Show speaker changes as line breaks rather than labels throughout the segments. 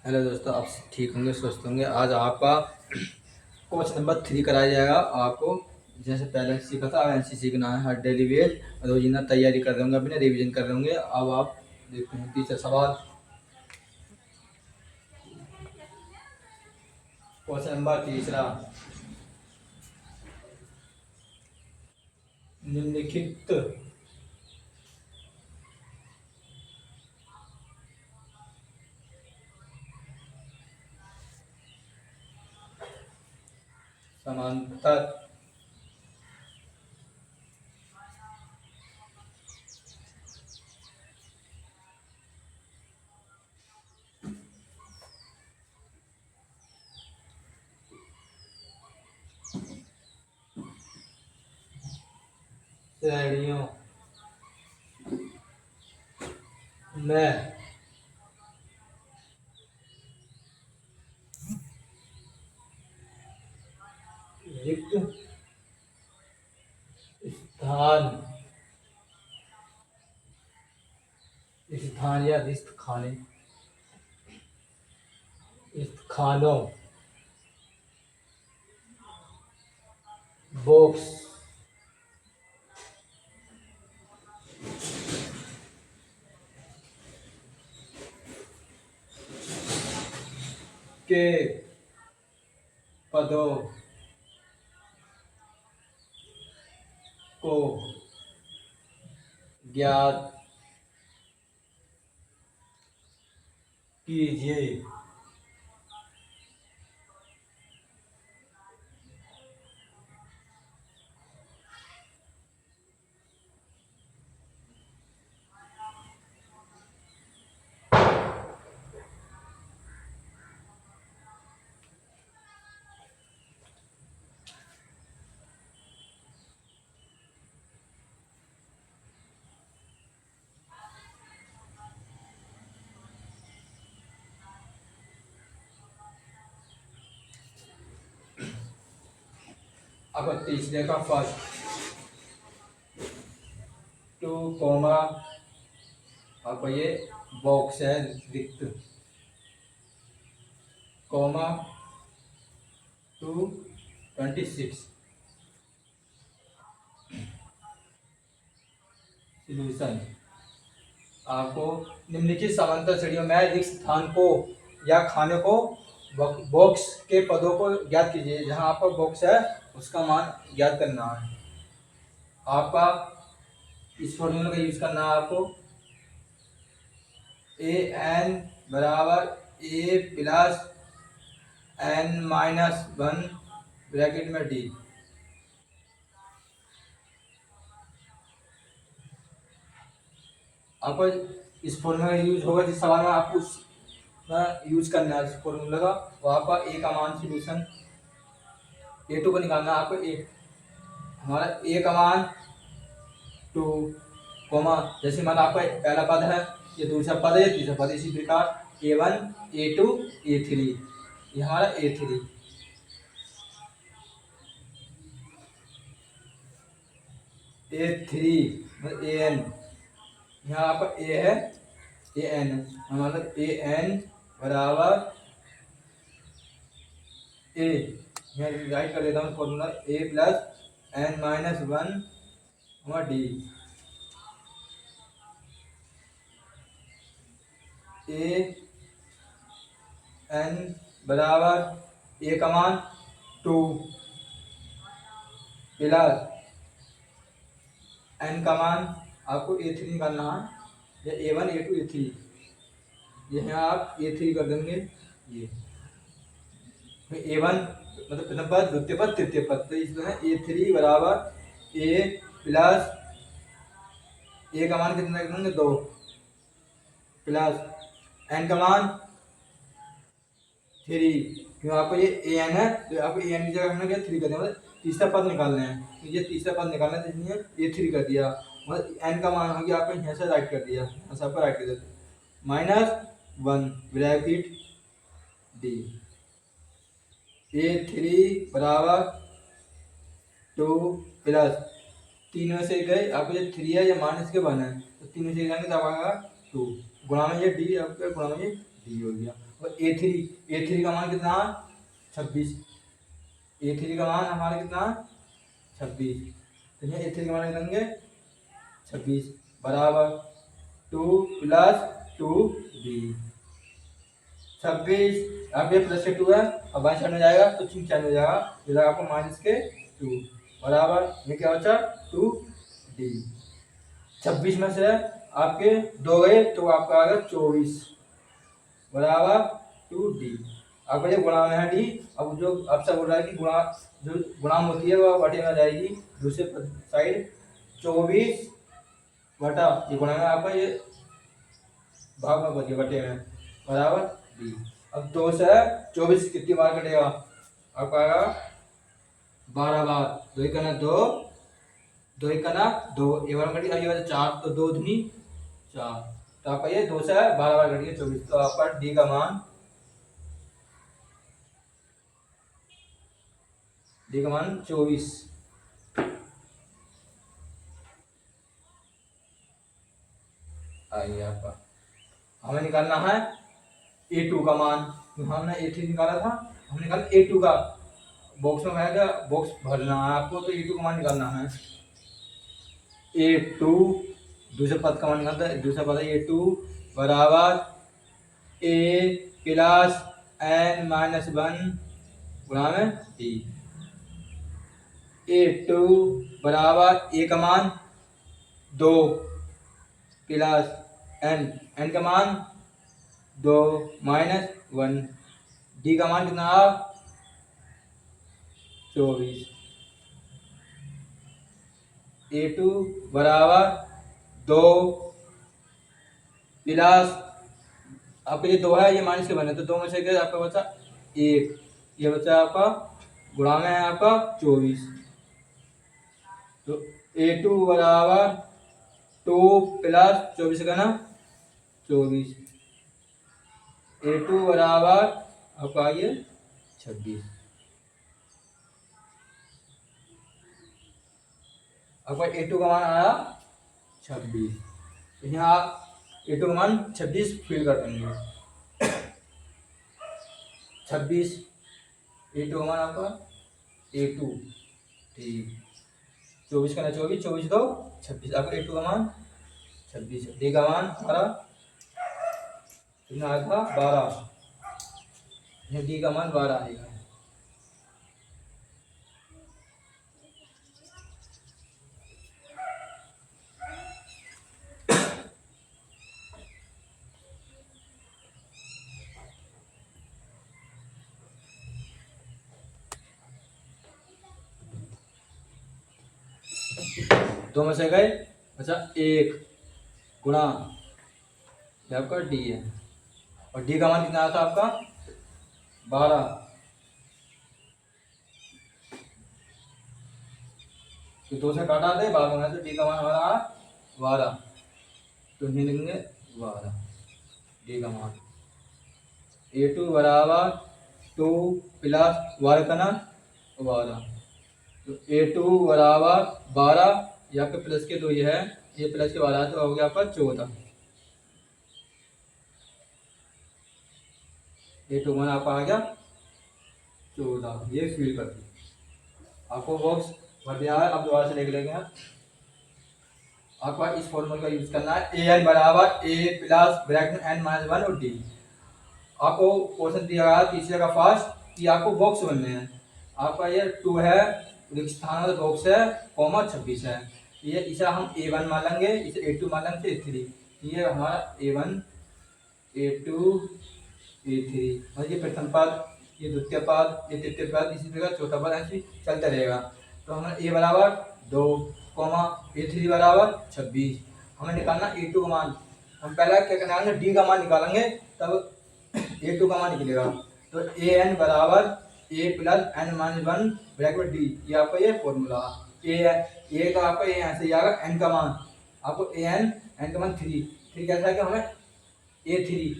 Hello दोस्तों, आप ठीक होंगे, स्वस्थ होंगे। आज आपका क्वेश्चन नंबर 3 कराया जाएगा। आपको जैसे पहले सीखा था, अब एनसी सीखना है। हर डेली वेज रोजीना तैयारी कर रहे होंगे, अपने रिवीजन कर रहे होंगे। अब आप देखते हैं तीसरा सवाल। क्वेश्चन नंबर तीसरा, निम्नलिखित समांतर श्रेणियों में रिक्त स्थान स्थान या रिक्त खाने स्थानों बॉक्स के पदों को ज्ञात कीजिए। अब तीसरे का फर्स्ट 2, आपको ये बॉक्स है रिक्त, कॉमा 226 सॉल्यूशन। आपको निम्नलिखित समांतर श्रेणियों में रिक्त स्थान को या खाने को बॉक्स के पदों को ज्ञात कीजिए। जहां आपका बॉक्स है उसका मान ज्ञात करना है। आपका इस फॉर्मूला का यूज करना है। आपको ए एन बराबर ए प्लस n-1 ब्रैकेट में डी। आपको इस फॉर्मूला का यूज होगा जिस सवाल में आपको यूज करना है इस फॉर्मूला का। वो आपका ए का मान सोल्यूशन A2 को निकालना है। आपको ए हमारा ए का मान 2, कोमा जैसे मान आपका पहला पद है, ये दूसरा पद है, तीसरा पद। इसी प्रकार A1 A2 A3, ये हमारा A3। A3 मतलब AN, यहाँ आपका A है, AN हमारा AN बराबर A, मैं राइट कर देता हूँ formula A plus n-1 d. A n बराबर ए का मान 2 प्लस एन का मान आपको A3 निकालना है, या A1 A2 A3। यहाँ आप A3 कर देंगे। ये A1 मतलब प्रथम पद, द्वितीय पद, तृतीय पद, तो इसमें A3 बराबर A प्लस ए का मान कितना रख देंगे 2 प्लस एन का मान 3, क्यों आपको ये ए एन है तो आपको ए एन की जगह हमने क्या 3 कर दिया, मतलब तीसरा पद निकालना है। तो ये तीसरा पद निकालना है, इसलिए A3 कर दिया, मतलब एन का मान हो गया आपको यहाँ से राइट कर दिया, यहाँ से आपको राइट कर दिया -1 ब्रैकेट डी। A3 बराबर 2 प्लस 3 में से गए आपको ये 3 है, या माइनस के 1 है, तो 3 में से जाएंगे तब आएगा 2, गुणा में ये डी, आपका गुणा में ये डी हो गया। और ए थ्री का मान कितना है 26। ए थ्री का मान हमारा कितना है 26। तो ये ए थ्री का मान लिखेंगे 26 बराबर 2 प्लस 2d 26। अब ये प्लस के 2 है, अब बाई साइड में जाएगा तो चिन्ह चेंज हो जाएगा, ये लगा आपको माइनस के 2 बराबर ये क्या बचा 2d। 26 में से आपके 2 गए तो आपका आ गया 24 बराबर 2d। आपका ये गुणा में है डी। अब जो आपसे बोल रहा है कि गुणा जो गुणाम होती है वह बटे में जाएगी दूसरे साइड 24 बटा ये गुणा में आपका ये भाग में बचिए बटे में बराबर डी। अब 2 से 24 कितनी बार कटेगा आपका आएगा 12 बार। 2 कना 2 2 कना 2 ये बार कटी ये वाला 4 तो 2 दूनी 4 तो आपका ये 2 से 12 बार कटिए 24। तो आपका डी का मान 24 आइए आपका हमें निकालना है A2 का मान। हमने A3 निकाला था, हमने निकाला A2 का। बॉक्स में आएगा बॉक्स भरना है आपको, तो A2 का मान निकालना है। A2 दूसरे पद का मान निकालता है, दूसरा पद है A2 बराबर A प्लस n-1 गुणा में D। A2 बराबर A का मान 2 प्लस n का मान 2 माइनस 1 D का मान कितना 24। A2 बराबर 2 प्लस आपका ये 2 है, ये माइनस के बने तो 2 में से क्या आपका बचा 1, ये बचा आपका गुणा में है आपका 24। तो A2 बराबर 2 प्लस 24 का ना 24। A2 बराबर आपका आइए 26। आपका A2 का मान आया 26। यहाँ A2 का मान 26 फिल कर देंगे। 26 A2 का मान आपका A2 ठीक 24 का ना 24 24 2 26 आपका A2 का मान 26। D का मान हमारा कितना आया था 12। D का मान 12 आएगा। दो में से गए अच्छा 1 गुणा ये आपका D है और D का मान कितना आता आपका 12। तो 2 से काटा दे 12 में तो D का मान हमारा 12। तो नहीं लिखेंगे 12 D का मान। A2 बराबर 2 प्लस 12 का ना 12। तो A2 बराबर 12 ये आपके प्लस के 2 ये है, ये प्लस के 12 तो हो गया आपका 14। A2 मान आपका आ गया 14। ये फिल कर दिया आपको बॉक्स भर दिया है। अब दोबारा से देख लेंगे आपका इस फॉर्मूले का यूज करना है। AN बराबर A प्लस ब्रैकेट में n-1 और D। आपको क्वेश्चन दिया है तीसरे का फर्स्ट कि आपको बॉक्स बनने हैं। आपका ये 2 है स्थान वाला बॉक्स है कॉमा 26 है, ये इसे हम A1 मान लेंगे, इसे A2 मान लेंगे, A3 ये हमारा A1 A2 A3 और ये प्रथम पद ये द्वितीय पद ये तृतीय पद इसी प्रकार चौथा पद ऐसे चलता रहेगा। तो हमें A बराबर 2 कॉमा A3 बराबर 26 हमें निकालना A2 का मान। हम पहला क्या करना D का मान निकालेंगे तब A2 का मान निकलेगा। तो AN बराबर A plus n-1 bracket D ये आपका ये फॉर्मूला। A का आपका ये ऐसे ही आएगा n का मान आपको n का मान 3 कैसा है कि हमें A3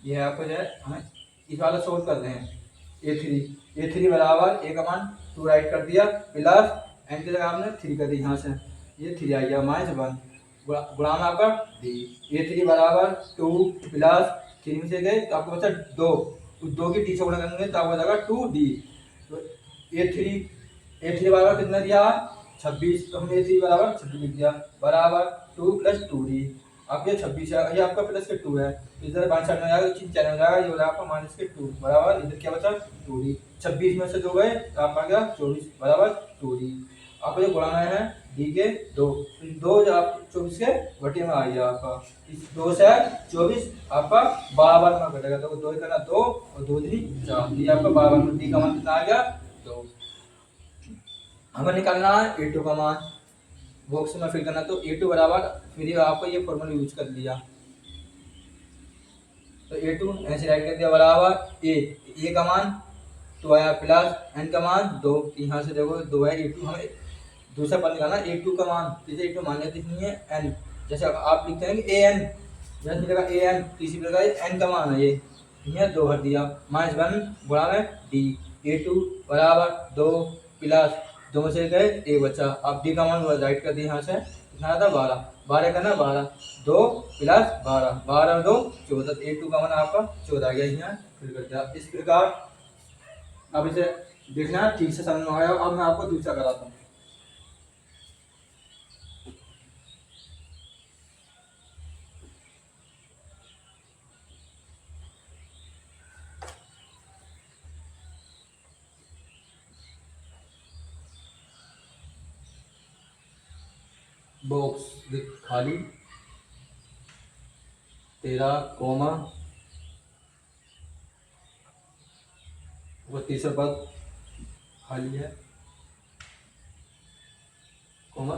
ये आपको जो है हमें इस वाला सोल्व करते हैं। A3 बराबर A का मान 2 राइट कर दिया प्लस n की जगह आपने 3 कर दी, यहाँ से ये 3 आ गया -1 गुणा में आपका D। A3 बराबर 2 प्लस 3 में से गए तो आपको बचा 2, उस 2 की डी से गुणा करेंगे तो आपको बचेगा 2d। तो a3 बराबर कितना दिया 26, तो हमने a3 बराबर 26 लिख दिया बराबर 2 + 2d। अब ये 26 है, ये आपका प्लस के 2 है, इधर बाएं साइड में जाएगा चीज चैनल हो जाएगा, ये हो जाएगा आपका माइनस के 2 बराबर इधर क्या बचा 2d। 26 में से 2 गए तो आप आ गया 24 बराबर 2d। आपको ये गुणाना है d के 2, तो 2 जो आप 24 के बटे में आ गया आपका, इस 2 से 24 आपका बराबर में घटेगा, तो 2 करना 2 और 2 3 4, ये आपका बराबर में d का मान कितना आ गया 2। हमें निकालना है a2 का मान, बॉक्स में फिल करना, तो a2 बराबर फिर आपको ये फॉर्मूला यूज कर लिया, तो a2 ऐसे राइट कर दिया बराबर a का मान 2 आया प्लस n का मान 2, यहाँ से देखो 2 है, a2 हमें दूसरा पद निकालना a2 का मान, जैसे a2 मान लेते नहीं है n, जैसे आप लिखते हैं कि an, जैसे मिलेगा an, इसी प्रकार n का मान है, ये 2 भर दिया -1 गुणा में d, a2 बराबर 2 प्लस 2 में से गए a बचा, अब d का मान राइट कर दिया, यहाँ से कितना था 12, 12 करना 12, 2 प्लस 12, 12 और 2 14, a2 का मान आपका 14 आ गया, यहाँ फिर कर दिया इस प्रकार। अब इसे देखना ठीक से समझ में आया। अब मैं आपको दूसरा कराता हूँ। बॉक्स खाली 13 कोमा वो तीसरा पद खाली है कोमा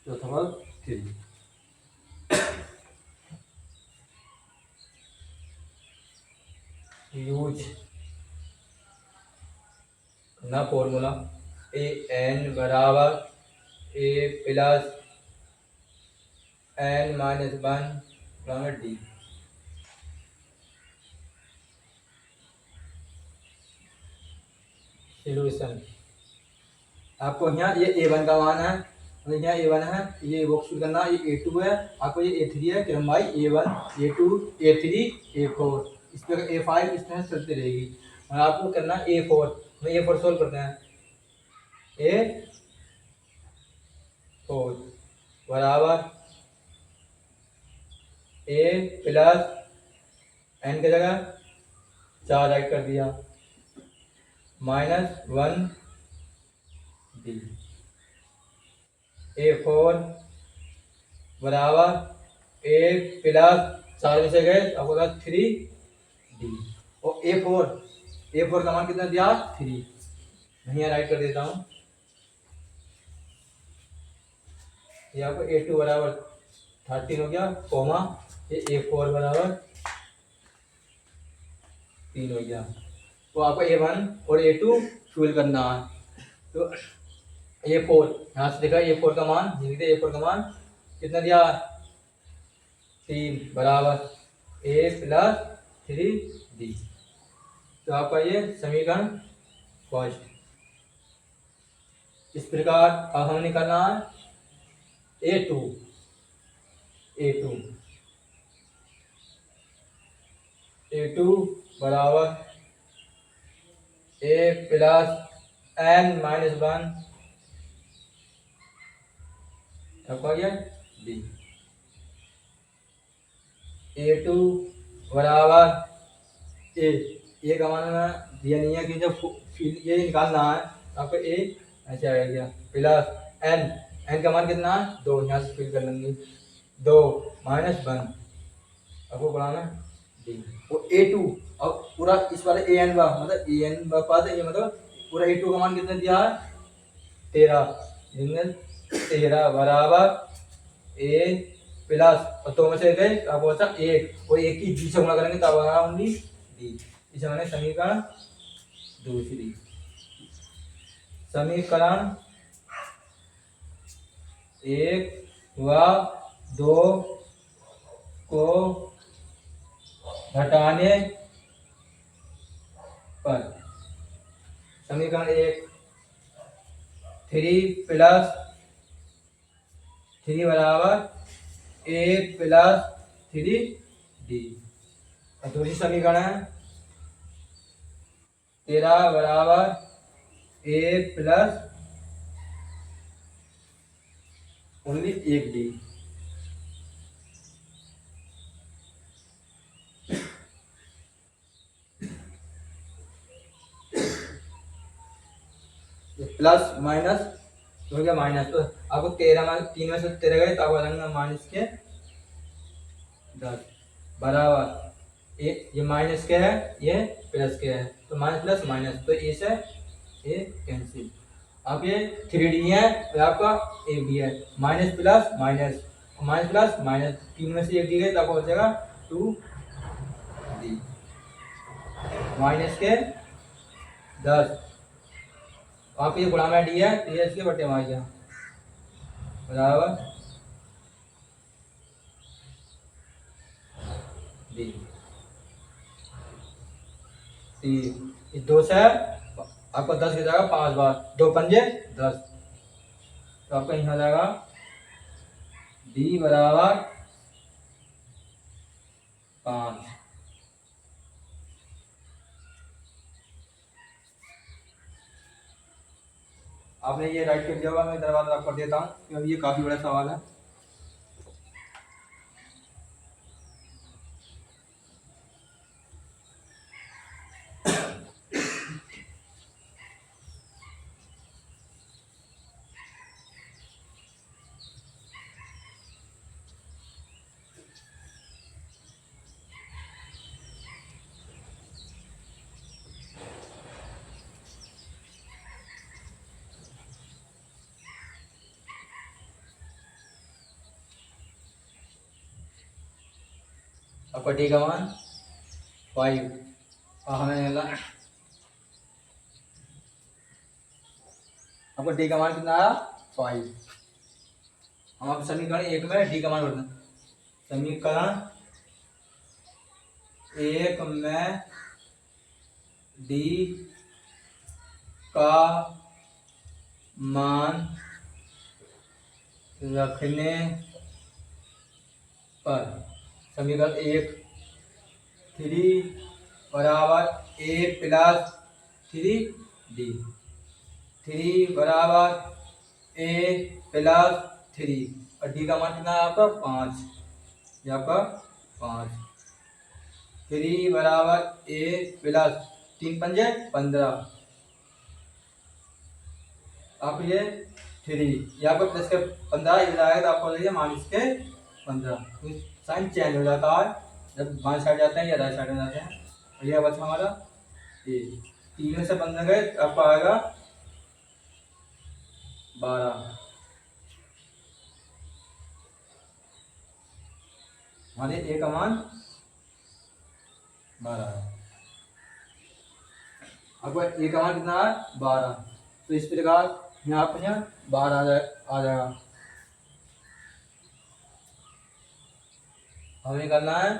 चौथा पद 3। यूज ना फॉर्मूला ए एन बराबर a plus n - 1 D. Solution आपको यहाँ ये a1 का मान है, यहाँ a1 है, ये बॉक्स फिल करना, ये a2 है, आपको ये a3 है, क्रम भाई a1 a2 a3 a4, इस पर a5 इस तरह चलती रहेगी, और आपको करना a4, हम a4 सोल्व करते हैं, a4 बराबर a प्लस n की जगह 4 राइट कर दिया -1 डी, a4 बराबर a प्लस 4 में से गए आपको 3 डी, और a4 का मान कितना दिया 3, यहाँ राइट कर देता हूँ, ये आपको a2 बराबर 13 हो गया कोमा ये a4 बराबर 3 हो गया, तो आपको a1 और a2 फिल करना है, तो a4 यहाँ से देखा a4 का मान, a4 का मान कितना दिया 3 बराबर a प्लस 3 डी, तो आपका ये समीकरण फर्स्ट। इस प्रकार अब हमें निकालना है a2 बराबर a प्लस n - 1 आपका गया डी, a2 बराबर ए का मान दिया नहीं है कि जब ये निकालना है आपको ए ऐसे आ गया प्लस एन का मान कितना है 2, यहाँ से फिल कर लेंगे 2 - 1 आपको बढ़ाना डी, और a2 अब पूरा इस वाले ए एन मतलब ए एन पास है, ये मतलब पूरा a2 का मान कितना दिया है 13 बराबर a प्लस और 2 में से गए आपको बचा 1 और 1 की डी से गुणा करेंगे तब आएगा ओनली डी। इसे मैंने समीकरण दूसरी, समीकरण 1 व 2 को घटाने पर समीकरण 1 3 प्लस 3 बराबर a प्लस 3 डी, और दूसरी समीकरण है 13 बराबर a plus only 1D। Plus minus हो गया माइनस, तो आपको 13 में 3 में से 13 गए तो आपको लगेगा माइनस के 10 बराबर ये माइनस के है ये प्लस के है, तो माइनस प्लस माइनस, तो ए से ए कैंसिल। अब ये 3D है और आपका 1D है, माइनस प्लस माइनस माइनस 3 में से 1D गए तो आपको हो जाएगा 2D माइनस के 10। आप ये गुणा में डी है तो ये इसके बटे में आ गया बराबर डी। इस 2 से आपको 10 की जगह 5 बार, 2 पंजे 10, तो आपका यहाँ जाएगा डी बराबर 5। आपने ये राइट कर दिया होगा, मैं दरवाजा कर देता हूँ क्योंकि ये काफी बड़ा सवाल है। आपका डी का मान 5 हमें मिला, आपको डी का मान कितना आया 5। हम आप समीकरण 1 में डी का मान बढ़ना, समीकरण 1 में डी का मान रखने पर समीकरण 1 3 बराबर ए प्लस 3D, 3 बराबर ए प्लस 3 और डी का मान कितना है आपका 5, ये आपका 5, 3 बराबर ए प्लस 3 पंजे 15, आप ये 3 यहाँ पर प्लस के 15 इधर आएगा तो आपको लगेगा माइनस के 15, तो साइन चेंज हो जाता है जब बाएं साइड जाते हैं या राइट साइड में जाते हैं। और यह बचा हमारा ये 3 में से 15 गए तो आपको आएगा 12, हमारे ए का मान 12 है। आपको ए का मान कितना है 12, तो इस प्रकार यहाँ पर 12 आ जाएगा। हमें निकालना है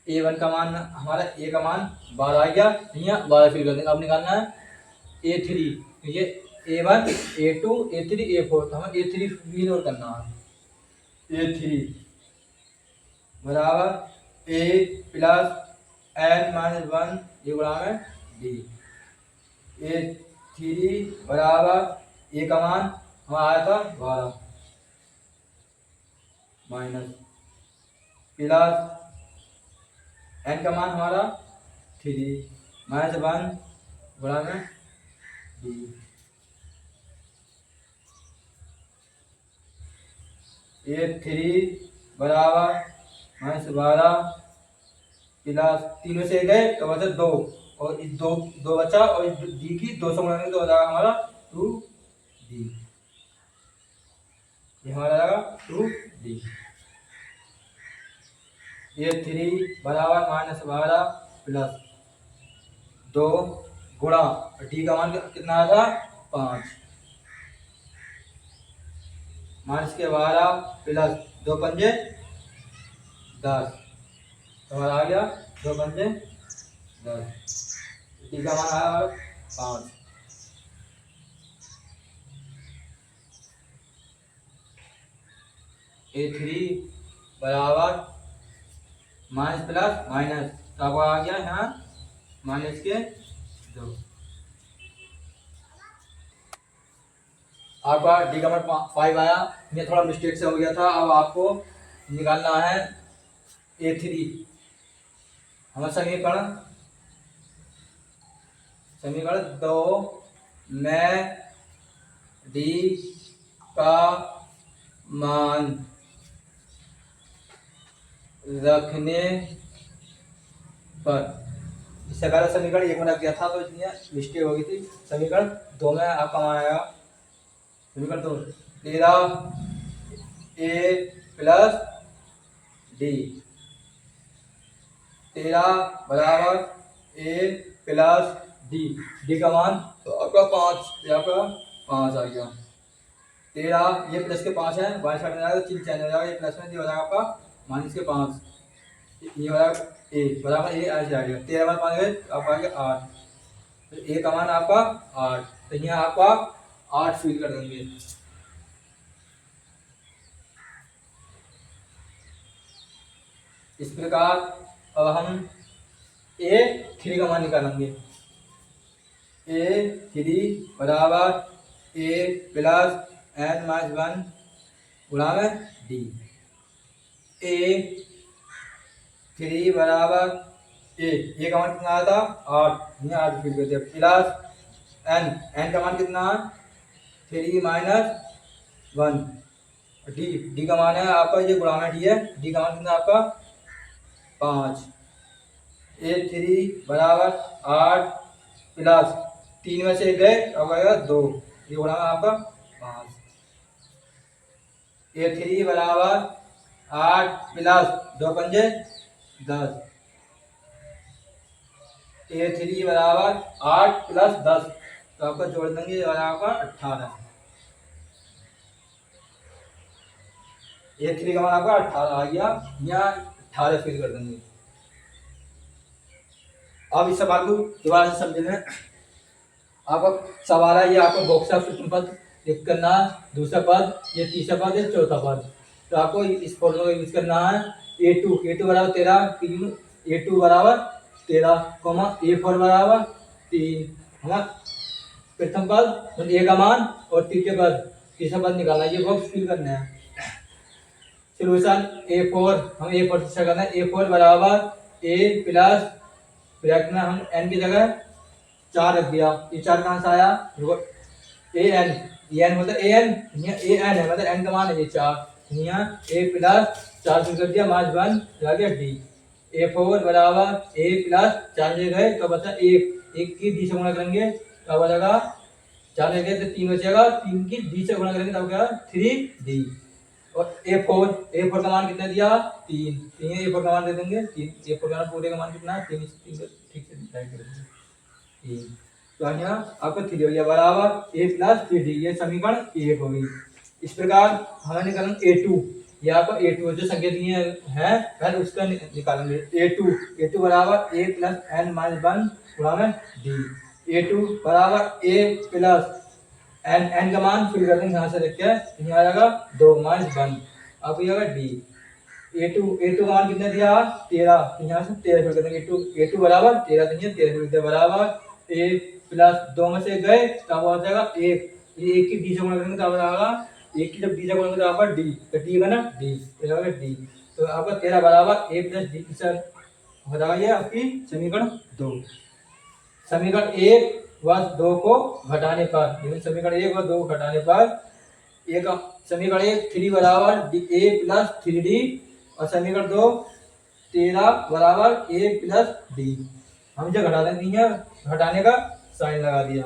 A1 का मान, हमारा ए का मान 12 आ गया, यहाँ 12 फिल कर देंगे। अब निकालना है A3, ये A1 A2 A3 A4, तो हमें A3 भी नोट करना है। A3 बराबर ए प्लस n माइनस 1 ये गुणा में डी, A3 बराबर ए का मान हमारा आया था 12 माइनस प्लस n का मान हमारा 3 माइनस 1 गुणा में डी, A3 बराबर माइनस 12 प्लस 3 में से गए तो बचा 2 और इस 2 बचा और इस डी की 2 से गुणा करेंगे तो हो जाएगा हमारा 2D, ये हमारा आएगा 2D। A3 बराबर माइनस 12 प्लस 2 गुणा डी का मान कितना आया था 5 माइनस के 12 प्लस 2 पंजे 10, तो हमारा आ गया 2 पंजे 10, डी का मान आया 5। A3 बराबर माइनस प्लस माइनस, तो आपका आ गया यहाँ माइनस के 2। आपका डी का मान 5 आया, ये थोड़ा मिस्टेक से हो गया था। अब आपको निकालना है A3। हमारा समीकरण 2 में डी का मान रखने पर, इससे पहले समीकरण 1 में रख दिया था तो इसलिए मिस्टेक हो गई थी। समीकरण 2 में आपका मान आएगा, समीकरण 2 13A प्लस डी, 13 बराबर A प्लस डी का मान तो आपका 5, आपका 5 आ गया। 13 ये प्लस के 5 है, बाईस काटने जाएगा तो चिन्ह चेंज हो जाएगा, ये प्लस में हो जाएगा आपका माइनस के 5, ये हो जाएगा ए बराबर ए ऐसे आ गया। 13 में 5 गए आपका आ गया 8, तो ए का मान आपका 8, तो यहाँ आपका 8 फिल कर देंगे। इस प्रकार अब हम A3 का मान निकालेंगे। A3 बराबर A प्लस n माइनस 1 गुणा में डी। A3 बराबर ए का मान कितना आया था 8, यहाँ 8 फिल कर दिया, प्लस n का मान कितना है 3 माइनस 1, डी का मान है आपका ये गुणा में डी है, डी का मान कितना आपका 5। A3 बराबर 8 प्लस 3 में से गए अब आएगा 2, ये गुणा में आपका 5। A3 बराबर 8 प्लस 2 पंजे 10, A3 बराबर 8 प्लस 10, तो आपका जोड़ देंगे और आपका 18। A3 का मान आपका 18 आ गया, यहाँ 18 फिल कर देंगे। अब इस सवाल को दोबारा से समझ लें। आपका सवाल है ये आपको बॉक्स ऑफ प्रथम पद लिख करना है, दूसरा पद, ये तीसरा पद, ये चौथा पद, तो आपको इस फॉर्मूला का यूज करना है। A2 बराबर 13, A2 बराबर 13, A4 बराबर 3, हमारा प्रथम पद ए का मान और तीसरा पद निकालना है, ये बॉक्स फिल करना है। सोल्यूशन A4, हम A4 से करना है। A4 बराबर A प्लस ब्रैकेट में हम n की जगह 4 रख दिया, ये 4 कहाँ से आया an मतलब an, यहाँ an है मतलब n का मान है ये 4, यहाँ a प्लस 4 फिल कर दिया माइनस 1 आ गया d। A4 बराबर a प्लस 4 ले गए तो बचा 1 की d से गुणा करेंगे तो बचेगा 4 ले गए तो 3 बचेगा, 3 की d से गुणा करेंगे तब क्या 3d। और A4 का मान कितना दिया 3, A4 का मान दे देंगे 3, A4 का मान पूरे का मान कितना है 3, ठीक से टाइप करेंगे 3, तो यहाँ आपको 3 हो गया बराबर A प्लस 3D, ये समीकरण 1 हो गई। इस प्रकार हमें निकालेंगे A2, ये आपको A2 जो संख्या दी है पहले उसका निकालेंगे। A2 बराबर A प्लस n माइनस 1 गुणा में D। A2 बराबर A प्लस n का मान फिल कर देंगे यहाँ से देख के, यहाँ आ जाएगा 2 माइनस 1, अब ये आएगा D। A2 का मान कितना दिया 13, यहाँ से 13 फिल कर देंगे। A2 बराबर 13 देंगे, 13 फिल कर बराबर A प्लस 2 में से गए तब आ जाएगा 1, ये 1 की D से गुणा करेंगे तब आ जाएगा 1 की जब D से गुणा करेंगे तो आपका D, तो D का ना D, तो आएगा D, तो आपका 13 बराबर A प्लस D की हो जाएगा ये आपकी समीकरण 2। समीकरण 1 व 2 को घटाने पर, समीकरण 1 व 2 को घटाने पर एक समीकरण 1 3 बराबर A प्लस 3D और समीकरण 2 13 बराबर A प्लस D। हम जो घटा देंगे घटाने का साइन लगा दिया।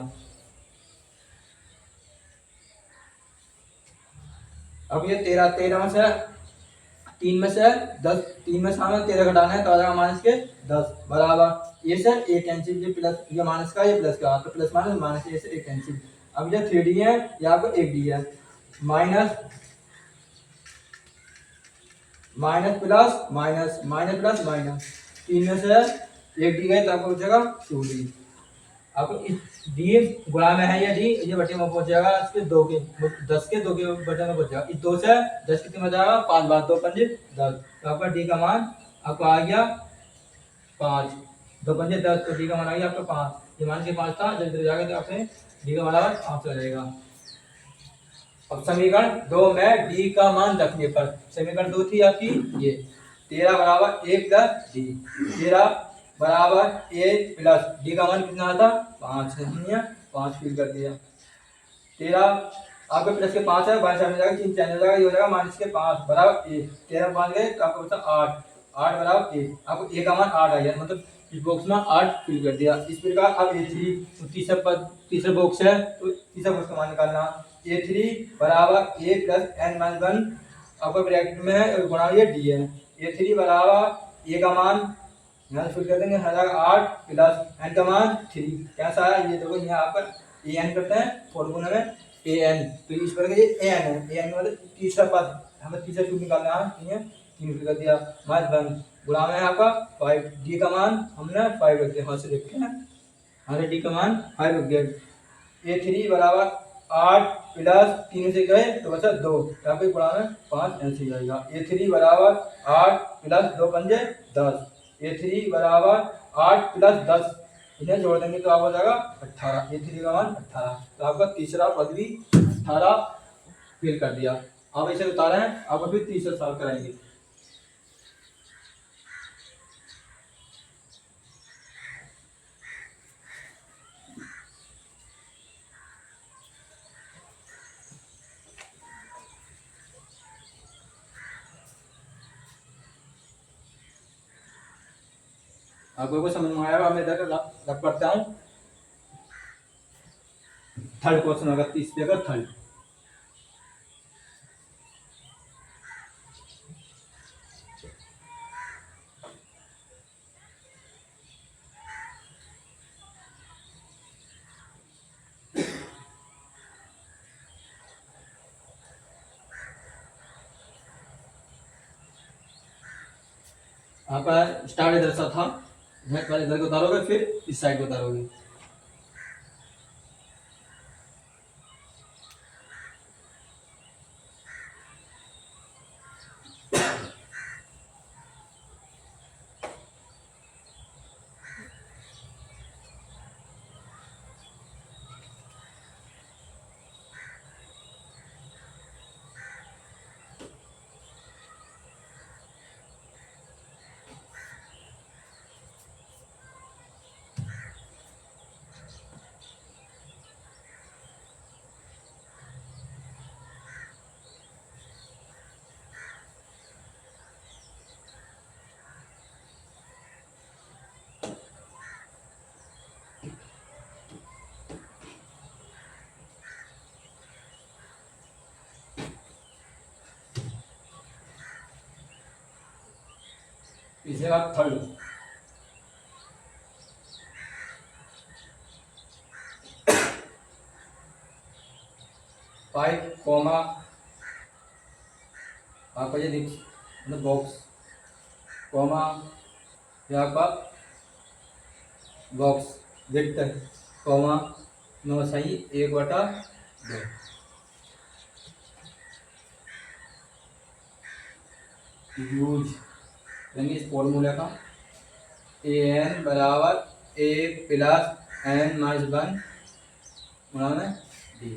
अब ये 13 में से 3 में से 10, 3 में से हमें 13 घटाना है तो आ जाएगा माइनस के 10 बराबर ये सर एक कैंसिल, ये प्लस ये माइनस का ये प्लस का, तो प्लस माइनस माइनस ये से एक कैंसिल। अब ये 3D है यहाँ पर 1D है, minus minus plus minus minus plus minus, 3 में से 1D गए तो आपको बचेगा 2D। आपको इस D गुणा में है ये D, ये बटे में पहुंच जाएगा इसके 2 के 10 के 2 के बटे में पहुंच जाएगा, इस 2 से 10 कितने में जाएगा 5 बार 2 पंजे 10, तो आपका D का मान आपका आ गया 5, 2 पंजे 10, तो डी का मान आ गया आपका 5। ये मान के 5 था, जब इधर जाएगा तो आपने डी का बराबर 5 हो जाएगा। अब समीकरण 2 में डी का मान रखने पर, समीकरण 2 थी आपकी ये 13 बराबर ए प्लस डी, 13 बराबर ए प्लस डी का मान कितना आता 5 है, हमने 5 फिल कर दिया। 13 आपके प्लस के 5 है, बाईं साइड में जाएगा 3 चेंज हो जाएगा, ये हो जाएगा माइनस के 5 बराबर ए, 13 5 गए तो आपको बचा 8, 8 बराबर ए, आपको ए का मान 8 आ गया, मतलब इस बॉक्स में 8 फिल कर दिया। इस प्रकार अब ए3 तो तीसरा बॉक्स है तो तीसरा बॉक्स का मान निकालना, ए3 बराबर ए प्लस एन माइनस 1, आपका ब्रैकेट में है गुणा ये डी है, ए3 बराबर ए का मान यहाँ फिल कर देंगे 8 प्लस एन का मान 3, कैसा है ये देखो यहाँ पर ए एन करते हैं फॉर्मूला में ए एन, तो इस पर ये ए एन है, ए एन मतलब तीसरा पद, हमें तीसरा क्यों निकालना है, 3 फिल कर दिया माइनस 1 गुणा में आपका 5, डी का मान हमने 5 रख दिया, हाथ से देखते हैं हमारे डी का मान 5 रख दिया। ए3 बराबर 8 प्लस 3 से गए तो बचा 2, यहाँ पे गुणा में 5 ऐसे जाएगा, ए3 बराबर 8 प्लस 2 पंजे 10, ए3 बराबर 8 प्लस 10, इन्हें जोड़ देंगे तो आपको हो जाएगा 18, ए3 का मान 18, तो आपका तीसरा पद भी 18 फिल कर दिया। आप इसे उतारे हैं, आप अभी तीसरा सॉल्व कराएंगे। आपको को समझ में आया, मैं इधर रख करता हूँ। थर्ड क्वेश्चन होगा 30 पे का थर्ड, आपका स्टार्ट इधर सा था, पहले इधर को उतारोगे फिर इस साइड को उतारोगे। इसके बाद थर्ड, फाइव कॉमा आपका ये देख मतलब बॉक्स कॉमा यहाँ पर बॉक्स वेक्टर कॉमा 9 सही 1/2, यूज यानी इस फॉर्मूला का ए एन बराबर ए प्लस एन माइनस 1 गुणा में डी,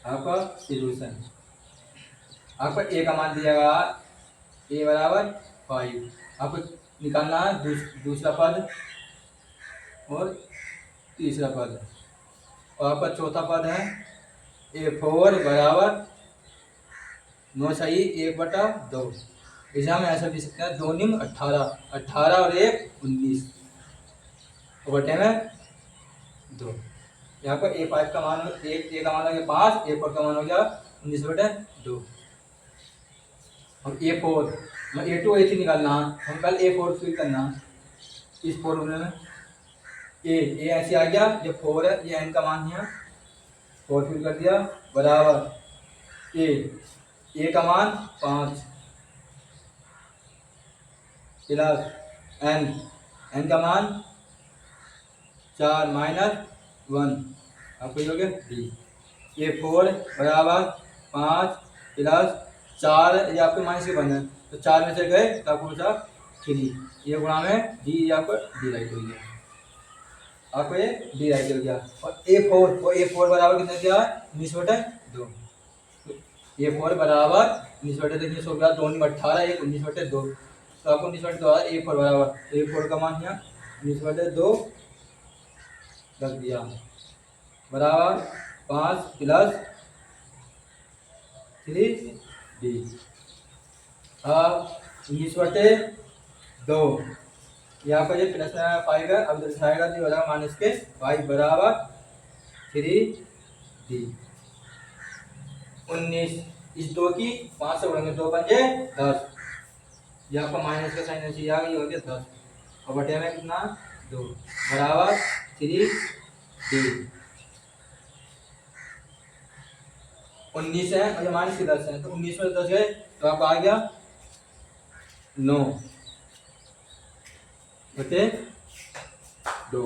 आपका सोल्यूशन। आपका ए का मान दिया गया ए बराबर 5, आपको निकालना है दूसरा पद और तीसरा पद, और आपका चौथा पद है ए4 बराबर 9 सही 1/2, इसे हम ऐसा भी सकते हैं 2 निम 18, 18 और 1 19 बटे में 2। यहाँ पर A5 का मान ए का मान हो गया 5, A4 का मान हो गया 19/2, और A4 A2 A3 निकालना, हम कल A4 फिल करना इस फॉर्मूले में। ए ऐसे आ गया, ये 4 है, ये n का मान है 4 फिल कर दिया बराबर ए का मान 5 प्लस एन का मान 4 माइनस 1, आपको ये हो गया डी। ये 4 बराबर 5 प्लस 4, ये आपके माइनस के बने तो 4 में से गए तो आपको बचा 3 ये गुणा में डी आपको डी राइट हो गया, आपको ये डी राइट हो गया। और A4 बराबर कितना दिया है 19/2। A4 बराबर 19/2, देखिए 100 का 2 18 1 19/2, तो आपको 19/2 A4 बराबर A4 का मान यहाँ 19/2 रख दिया बराबर 5 + 3D। अब 19/2 यहाँ पर ये प्लस में 5 है, अब इधर आएगा तो बराबर माइनस के 5 बराबर 3D। 19 इस 2 की 5 से उड़ेंगे 2 पंजे 10, यहाँ पर माइनस का साइन ऐसे आ गई हो गया 10 और बटे में कितना 2 बराबर 3D। 19 है और माइनस के 10 है, तो 19 में 10 गए तो आपका आ गया 9 बटे 2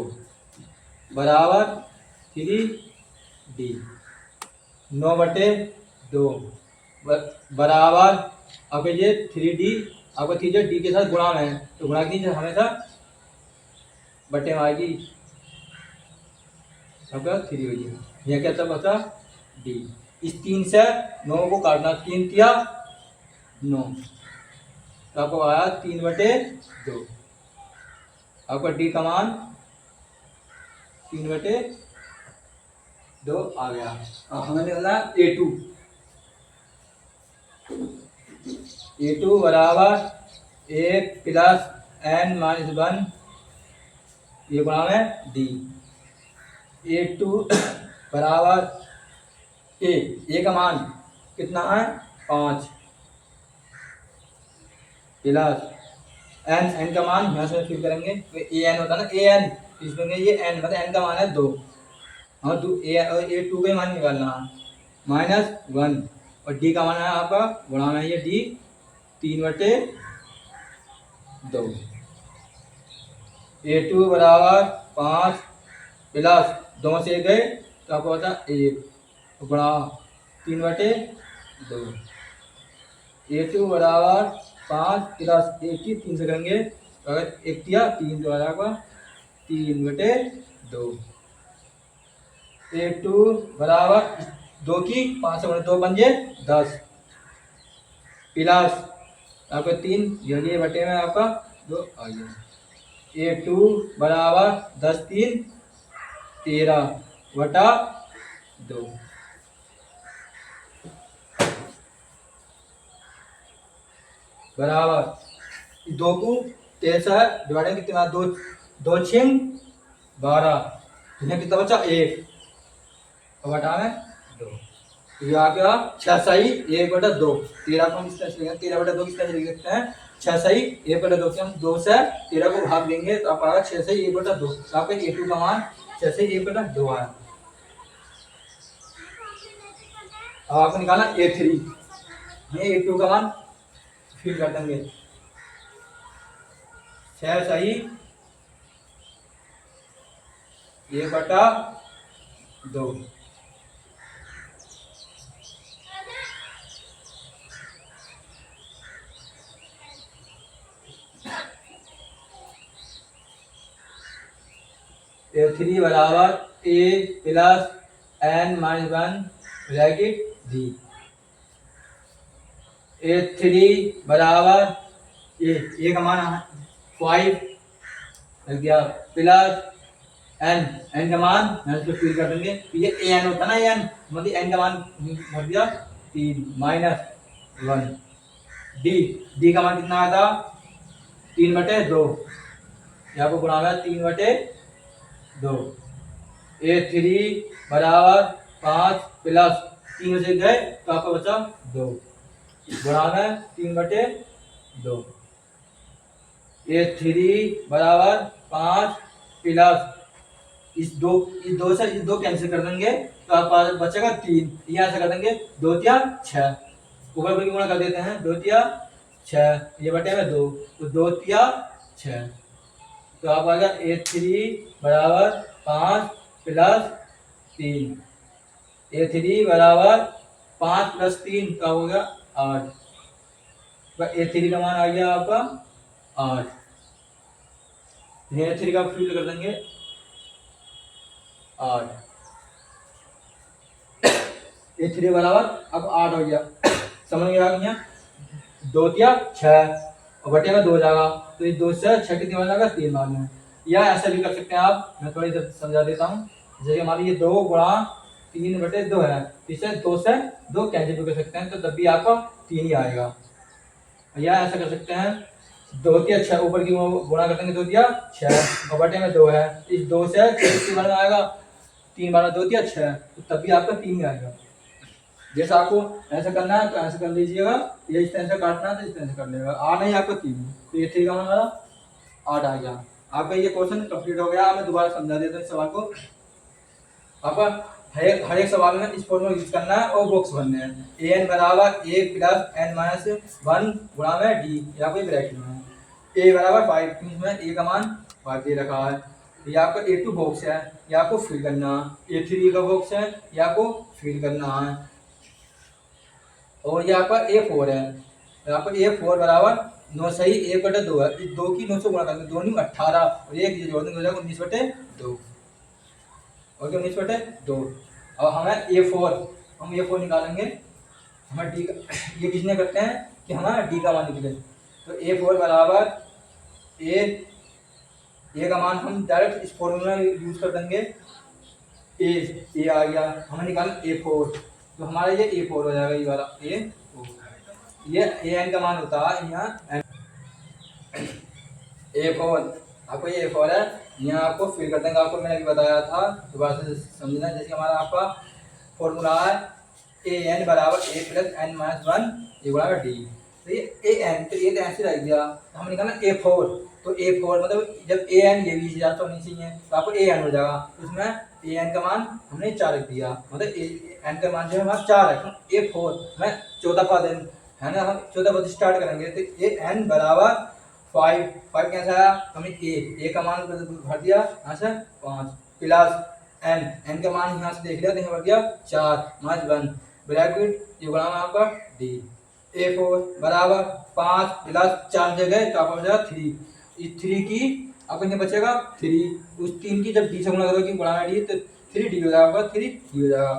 बराबर 3D। 9 बटे 2 बराबर अब ये 3D, आपको 3D के साथ गुणा है तो गुणा कीजिए हमेशा बटे में आएगी आपका 3 हो गया। यह क्या सब बचा D। इस 3 से 9 को काटना, 3 तिया 9, तो आपको आया 3/2, आपका D का मान 3/2 आ गया। अब हमें निकालना A2 बराबर 1 + n-1 ये गुणा में D। A2 बराबर A का मान कितना है 5 प्लस n का मान यहाँ से फिल करेंगे तो an होता है ना, an इसमें ये n मतलब n का मान है 2 और A2 का मान निकालना है -1 और D का मान है आपका गुणा में ये D 3/2। A2 बराबर 5 प्लस 2 से गए तो आपको होता 1 गुणा 3/2। A2 बराबर 5 + 1 की 3 से करेंगे तो अगर 1 दिया 3 तो आएगा 3/2। A2 बराबर 2 की 5 से 2 पंजे 10 प्लस आपका 3 ये बटे में आपका 2 आ गया। A2 बराबर 10 3 13/2 बराबर 2 को 13 से डिवाइड कितना 2 2 6 12, इन्हें कितना बचा 1 और बटा में 2, ये आ गया 6 सही 1/2। 13 को हम इस तरह से लिखेंगे 13/2 किस तरह से लिख सकते हैं 6 सही 1/2 से हम 2 से 13 को भाग देंगे तो आप आएगा 6 सही 1/2, तो आपका A2 का मान 6 सही 1/2 आया। अब आपको निकालना A3, ये A2 का मान फिल कर देंगे 6 सही 1/2 A3 बराबर A + n-1 bracket D। A3 बराबर A का मान 5 लग गया प्लस n का मान इसको फिल कर देंगे, ये an होता ना n मतलब n का मान भर दिया 3 -1। D का मान कितना आया था 3/2, यहाँ को गुणा में 3/2। A3 बराबर 5 प्लस 3 से गए तो आपका बचा 2 गुणा में 3/2। A3 बराबर 5 प्लस इस दो से इस 2 कैंसिल कर देंगे तो आपका बचेगा 3, यहाँ से कर देंगे 2 तिया 6, ऊपर ऊपर गुणा कर देते हैं 2 तिया 6 ये बटे में 2 तो 2 तिया 6, तो आप आ गया A3 बराबर 5 प्लस 3, A3 बराबर 5 + 3 का हो गया 8, A3 का मान आ गया आपका 8, ये 3 का फील्ड कर देंगे 8, ये 3 बराबर अब 8 हो गया। समझ में आ गया, 2 या 6 और बटे में 2 जाएगा, तो ये 2 से 6 कितनी बन जाएगा 3 बार में। या ऐसा भी कर सकते हैं आप, मैं थोड़ी देर समझा देता हूँ। जैसे हमारी ये 2 गुणा 3/2 है, इसे 2 से 2 कैंसिल भी कर सकते हैं, तो तब भी आपका 3 ही आएगा। या ऐसा कर सकते हैं 2 या 6 ऊपर की गुणा कर देंगे, 2 या 6 और बटे में 2 है, इस 2 से 6 कितनी बार में आएगा 3 बार में 2 या 6, तो तब भी आपका 3 ही आएगा। जैसा आपको ऐसा करना है तो ऐसा कर लीजिएगा, ये इस तरह से काटना है तो इस तरह से कर लेगा। आ नहीं आपका 3, तो ये 3 का हमारा 8 आ गया। आपका ये क्वेश्चन कंप्लीट हो गया। मैं दोबारा समझा देता हूँ इस सवाल को। आपका हर एक सवाल में इस फॉर्मूला यूज करना है और बॉक्स भरने हैं। an बराबर a प्लस n माइनस 1 गुणा में d, या कोई ब्रैकेट में a बराबर 5, इसमें a का मान 5 दे रखा है। ये आपका a2 बॉक्स है, ये आपको फिल करना है। a3 का बॉक्स है, ये आपको फिल करना है। और ये आपका a4 है, आपका a4 बराबर 9 सही 1/2 है। इस 2 की 9 से गुणा करेंगे, 2 9 18 और 1 जोड़ देंगे हो जाएगा 19/2। ओके 19/2। अब हमें a4, हम a4 निकालेंगे। हमें d का, ये किसने करते हैं कि हमें d का मान निकले, तो a4 बराबर a का मान हम डायरेक्ट इस फॉर्मूला यूज कर देंगे। a आ गया, हमें निकालना a4, तो हमारा ये a4 हो जाएगा, ये वाला a4। ये an का मान होता है यहाँ a4, आपको ये a4 है, यहाँ आपको फिल कर देंगे। आपको मैंने अभी बताया था, दोबारा से समझना। जैसे हमारा आपका फॉर्मूला है an बराबर a प्लस n माइनस 1 ये बराबर d, तो ये an, तो ये तो ऐसे रह गया, तो हम निकालना a4, तो a4 मतलब जब an ये भी ज्यादा तो नहीं चाहिए, तो आपको an हो जाएगा। उसमें an का मान हमने 4 रख दिया, मतलब n का मान जो है हमारा 4 है। a4 में 14 पद है ना, हम 14 पद स्टार्ट करेंगे, तो an बराबर 5 कैसे आया, हमने a का मान भर दिया यहाँ से 5 प्लस n का मान यहाँ से देख लिया, तो यहाँ भर दिया 4 माइनस 1 ब्रैकेट, ये गुणा में आपका d। a4 बराबर 5 प्लस 4 जगह तो आपका बचेगा 3। इस 3 की आपको यहाँ बचेगा 3, उस 3 की जब d से गुणा करोगे गुणा में d, तो 3d हो जाएगा आपका, 3d हो जाएगा।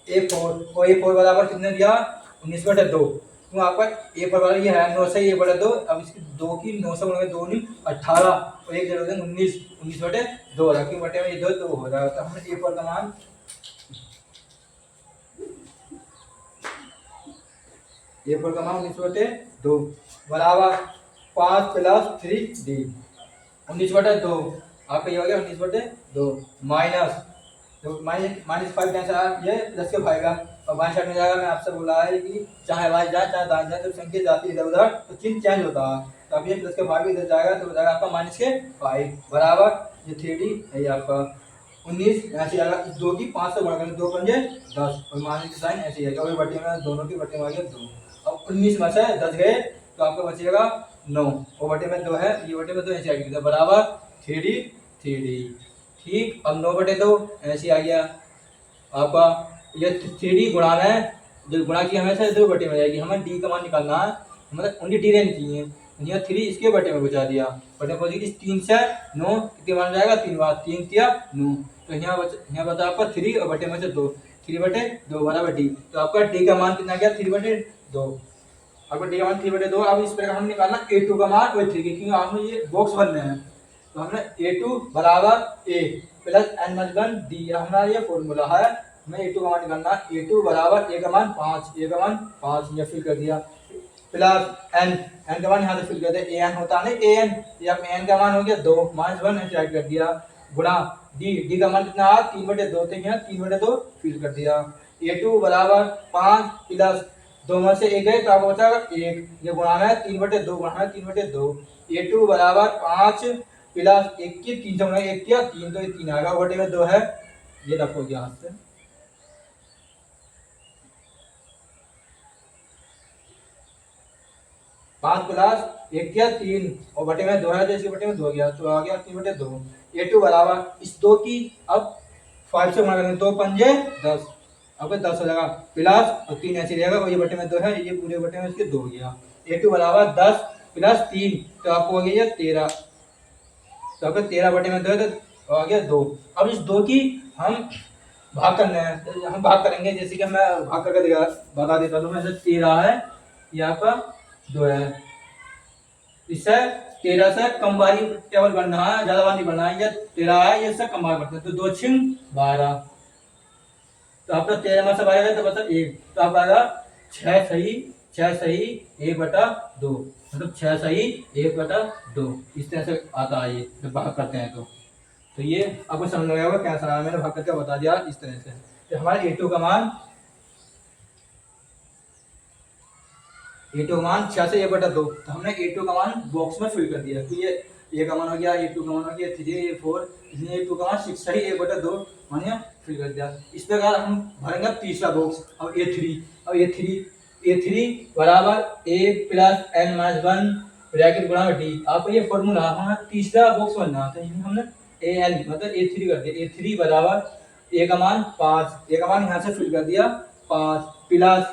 a4 और a4 बराबर कितने दिया 19/2, तो आपका a पर वाला ये है 9 से a/2। अब इसकी 2 की 9 से गुणा 2 9 18 और 1 जोड़ देंगे 19/2 हो रहा है, क्योंकि बटे में ये 2 हो रहा है। तो हमने a पर का मान a पर का मान 19/2 बराबर 5 प्लस 3d 19/2, आपका ये हो गया 19/2 माइनस, तो -5 कैसे आया, ये 10 के 5 का, और बाएं साइड में जाएगा। मैं आपसे बोला है कि चाहे बाएं जाए चाहे दाएं जाए, तो संख्या जाती है इधर उधर तो चिन्ह चेंज होता है। तो अब ये 10 के 5 इधर जाएगा तो हो जाएगा आपका -5 बराबर ये 3d है, ये आपका 19 ऐसे आएगा। इस 2 की 5 से गुणा करेंगे, 2 पंजे 10 और माइनस की साइन ऐसे आएगा, और बटे में दोनों की बटे में आ गया 2। अब 19 में से 10 गए तो आपका बचेगा 9 और बटे में 2 है, ये बटे में 2 ऐसे आएगी बराबर 3d। ठीक, अब 9/2 ऐसे आ गया आपका, ये 3d गुणा में जो गुणा की हमेशा 2 बटे में जाएगी। हमें d का मान निकालना है, मतलब ओनली d रहनी चाहिए, यहाँ 3 इसके बटे में बचा दिया, बटे में इस 3 से 9 कितने मान जाएगा 3 बार, 3 तिया 9, तो यहाँ बचा आपका 3 और बटे में से 2, 3/2 बराबर d। तो आपका d का मान कितना गया 3/2, आपका d का मान 3/2। अब इस प्रकार हम निकालना a2 का मान और 3 क्योंकि आपने ये बॉक्स भरने हैं, तो हमने a2 बराबर a plus n minus 1 d, हमारा ये फॉर्मूला है। हमें a2 का मान निकालना, a2 बराबर a का मान 5, ये फिल कर दिया, प्लस n का मान यहाँ से फिल कर दिया, an होता है ना an, ये आप n का मान हो गया 2 माइनस 1 ऐसे ऐड कर दिया, गुणा d का मान कितना आया 3/2, तो यहाँ 3/2 फिल कर दिया। a2 बराबर 5 प्लस 2 में से 1 गए तो आपको बचा 1, ये गुणा है 3/2 गुणा है 3/2, a2 बराबर 5 प्लस 1 की 3 से गुणा 1 किया 3, तो ये 3 आएगा, बटे में 2 है, ये रखो यहाँ से। 5 प्लस 1 किया 3 और बटे में 2 है, तो इसके बटे में 2 गया, तो आ गया 3/2। a2 बराबर इस 2 की अब 5 से गुणा करेंगे, 2 पंजे 10, आपको 10 हो जाएगा, प्लस और 3 ऐसे रहेगा, और ये बटे में 2 है, ये पूरे बटे में इसके 2 गया। a2 बराबर 10 प्लस 3, तो आपको हो गया 13। तो आपको 13/2 है, तो आ गया 2। अब इस 2 की हम भाग करना है, तो हम भाग करेंगे, जैसे कि मैं भाग करके बता देता हूँ। ऐसे 13 है, यहाँ पर 2 है। इससे 13 से कम बारी टेबल बनना है, ज्यादा बार नहीं बनना है। ये 13 है, ये इससे कम बार बनते हैं, तो 2 छिंग 12। तो आपका 13 में से 12 है तो बचा 1, तो आप आएगा 6 सही 6 सही 1/2, मतलब 6 सही 1/2, इस तरह से आता है ये जब भाग करते हैं। तो ये आपको समझ में आया होगा क्या सवाल मैंने भाग करके बता दिया इस तरह से। तो हमारे A2 का मान 6 से 1/2, तो हमने A2 का मान बॉक्स में फिल कर दिया। तो ये A का मान हो गया, A2 का मान हो गया 3, A4, इसलिए A2 का मान 6 सही 1/2 मानिए फिल कर दिया। इस प्रकार हम भरेंगे तीसरा बॉक्स। अब A3 बराबर A plus n minus 1 bracket गुणा D। आपको ये फॉर्मूला हमें तीसरा बॉक्स बनना है, तो हमने AN मतलब A3 कर दिया। A3 बराबर A का मान 5, A का मान यहाँ से फिल कर दिया 5 प्लस